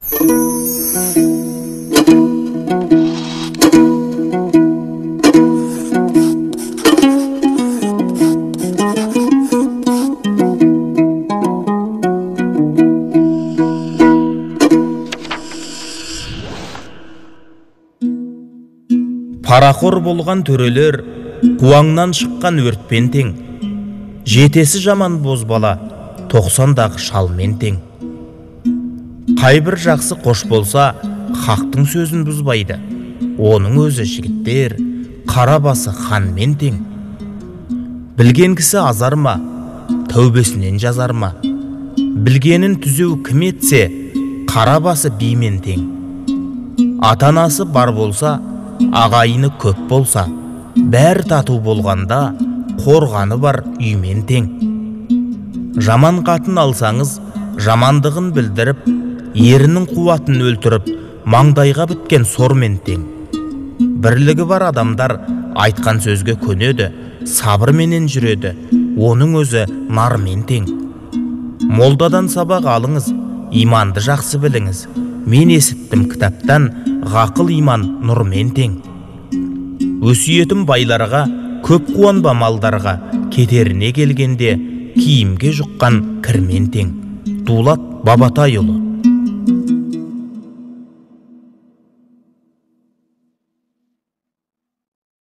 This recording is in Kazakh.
Парақор болған төрелер қуаңнан шыққан өртпен тең, жетесі жаман бозбала 90-дағы шалмен тең. Қайбір жақсы қош болса, хақтың сөзін бұзбайды, оның өзі жігіттер қара басы ханмен тең. Білген кісі азар ма, тәубесінен жазар ма? Білгенін түзеу кім етсе, қара басы бимен тең. Атанасы бар болса, ағайыны көп болса, бәр тату болғанда, қорғаны бар үймен тең. Жаман қатын алсаңыз, жамандығын білдіріп, ерінің қуатын өлтіріп, маңдайға біткен сормен тең. Бірлігі бар адамдар айтқан сөзге көнеді, сабырменен жүреді, оның өзі нармен тең. Молдадан сабақ алыңыз, иманды жақсы біліңіз. Мен есіттім кітаптан, ғақыл иман нұрмен тең. Өсиетім байларға, көп қуанба малдарға, кетеріне келгенде киімге жұққан кірмен тең. Дулат Бабатайұлы.